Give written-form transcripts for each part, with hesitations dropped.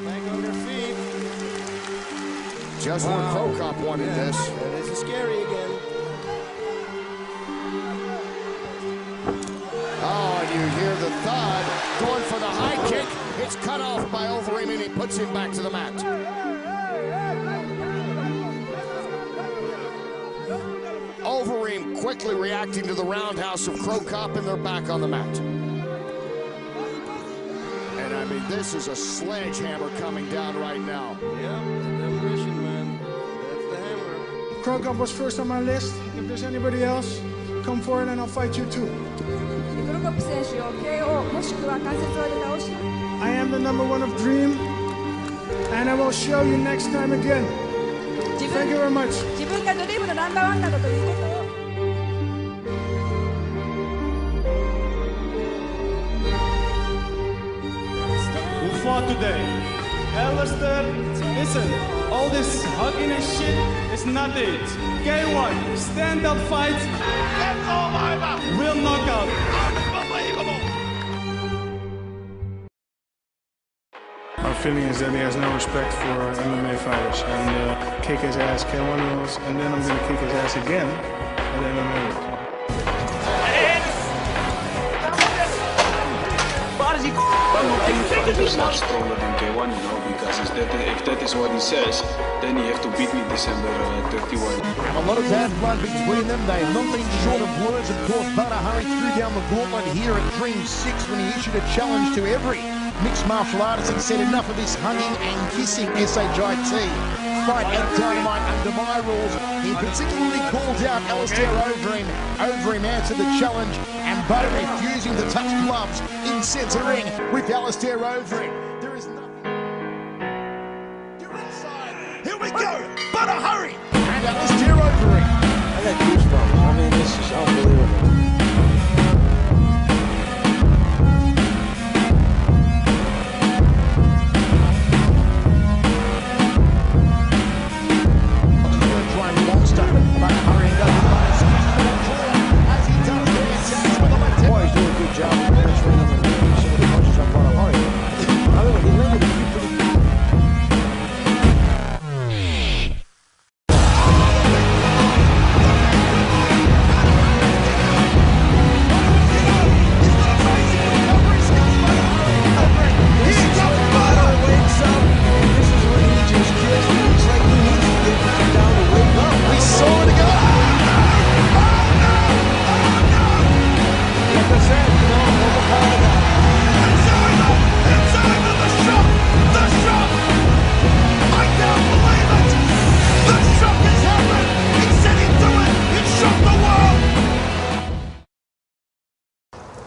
Back on their feet. Just when Crow Cop wanted this. This is scary again. Oh, and you hear the thud. Going for the high kick. It's cut off by Overeem, and he puts him back to the mat. Overeem quickly reacting to the roundhouse of Crow Cop, and they're back on the mat. And I mean, this is a sledgehammer coming down right now. Yeah, demolition, man. That's the hammer. Crow Cop was first on my list. If there's anybody else, come forward and I'll fight you too. I am the #1 of Dream, and I will show you next time again. Thank you very much. Who fought today? Alistair, listen, all this hugging and shit is not it. K1, stand up fight. That's all I'm about. Real knockout. Unbelievable. My feeling is that he has no respect for MMA fighters, and kick his ass, K1 rules, and then I'm going to kick his ass again at MMA rules. He's not stronger than K1, you know, because if that is what he says, then he have to beat me December 31. A lot of bad blood between them. They've not been short of words. Of course, Badr Hari threw down the gauntlet here at Dream 6 when he issued a challenge to every mixed martial artist and said enough of this hugging and kissing, SHIT. Fight at Dynamite under my rules. He particularly called out Alistair Overeem. Overeem answered the challenge, and Badr refusing to touch gloves in centre ring with Alistair Overeem. There is nothing. You're inside. Here we go. Badr Hari and Alistair Overeem. I got goosebumps. I mean, this is unbelievable.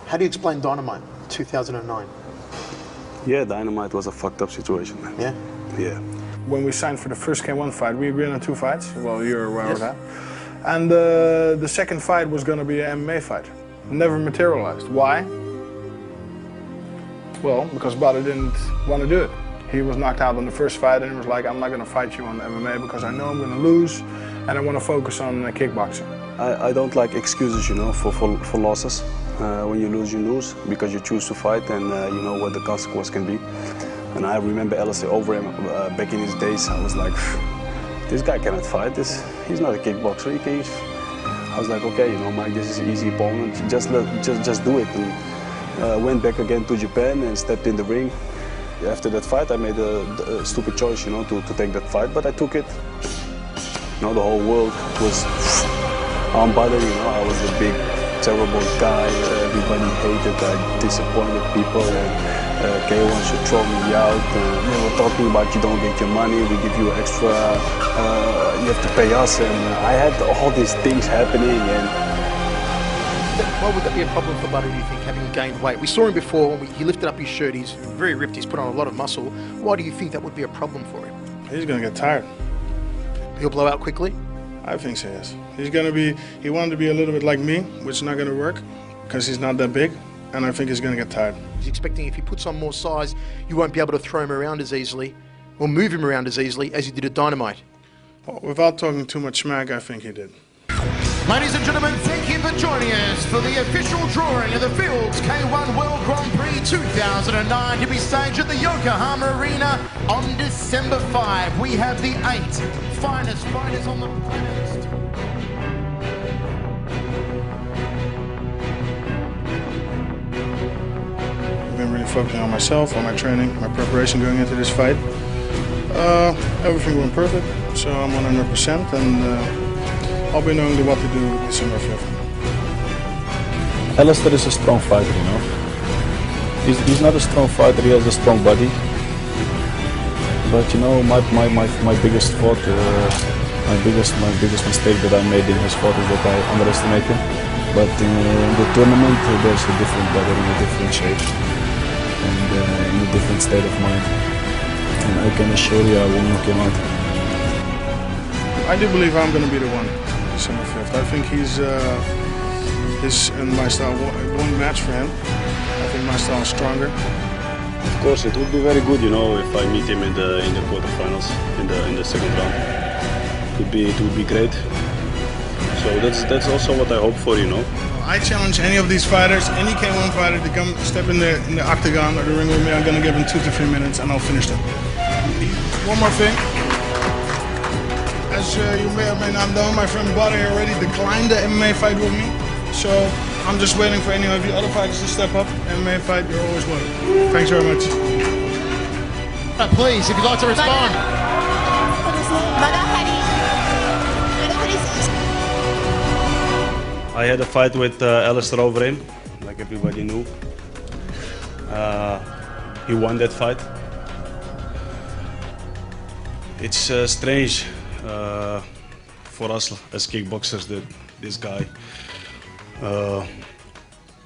How do you explain Dynamite 2009? Yeah, Dynamite was a fucked up situation, man. Yeah? Yeah. When we signed for the first K1 fight, we agreed on 2 fights. Well, you're aware of that. And the second fight was going to be an MMA fight. Never materialized. Why? Well, because Badr didn't want to do it. He was knocked out on the first fight and he was like, I'm not going to fight you on MMA because I know I'm going to lose and I want to focus on kickboxing. I don't like excuses, you know, for losses. When you lose because you choose to fight and you know what the consequence can be. And I remember Alistair Overeem back in his days. I was like, this guy cannot fight. He's not a kickboxer. I was like, okay, you know, Mike, this is an easy opponent. Just do it. And went back again to Japan and stepped in the ring. After that fight, I made a stupid choice, you know, to take that fight, but I took it. You know, the whole world was on Badr, you know, I was the big, terrible guy. Everybody hated, I disappointed people, and K1 should throw me out. They were talking about you don't get your money, we give you extra, you have to pay us, and I had all these things happening. And why would that be a problem for Badr, do you think, having gained weight? We saw him before, he lifted up his shirt, he's very ripped, he's put on a lot of muscle. Why do you think that would be a problem for him? He's going to get tired. He'll blow out quickly? I think so, yes. He wanted to be a little bit like me, which is not going to work, because he's not that big, and I think he's going to get tired. He's expecting if he puts on more size, you won't be able to throw him around as easily, or move him around as easily as you did at Dynamite. Well, without talking too much smack, I think he did. Ladies and gentlemen, thank you for joining us for the official drawing of the Fields K1 World Grand Prix 2009 to be staged at the Yokohama Arena on December 5. We have the 8 finest fighters on the planet. I've been really focusing on myself, on my training, my preparation going into this fight. Everything went perfect, so I'm 100% and I'll be knowing what to do December 5th. Alistair is a strong fighter, you know. He's not a strong fighter, he has a strong body. But you know, my biggest fault, my biggest mistake that I made in his fight is that I underestimated him. But in the tournament, there's a different body in a different shape and in a different state of mind. And I can assure you I will knock him out. I do believe I'm going to be the one December 5th. I think his and my style won't match for him. I think my style is stronger. Of course, it would be very good, you know, if I meet him in the quarterfinals, in the second round. It would be great. So that's also what I hope for, you know. I challenge any of these fighters, any K1 fighter, to come step in the octagon or the ring with me. I'm going to give him 2 to 3 minutes and I'll finish them. One more thing. As you may or may not know, my friend Badr Hari already declined the MMA fight with me. So I'm just waiting for any of you other fighters to step up. MMA fight, you're always welcome. Thanks very much. Please, if you'd like to respond. Badr Hari. I had a fight with Alistair over him, like everybody knew. He won that fight. It's strange for us as kickboxers that this guy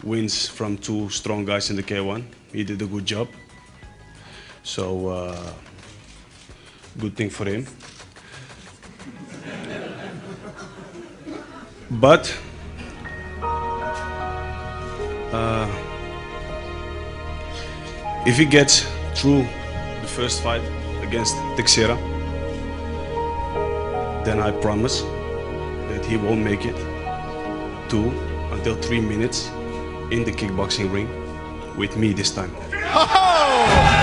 wins from 2 strong guys in the K1. He did a good job. So, good thing for him. But if he gets through the first fight against Teixeira, then I promise that he won't make it 2 until 3 minutes in the kickboxing ring with me this time. Oh!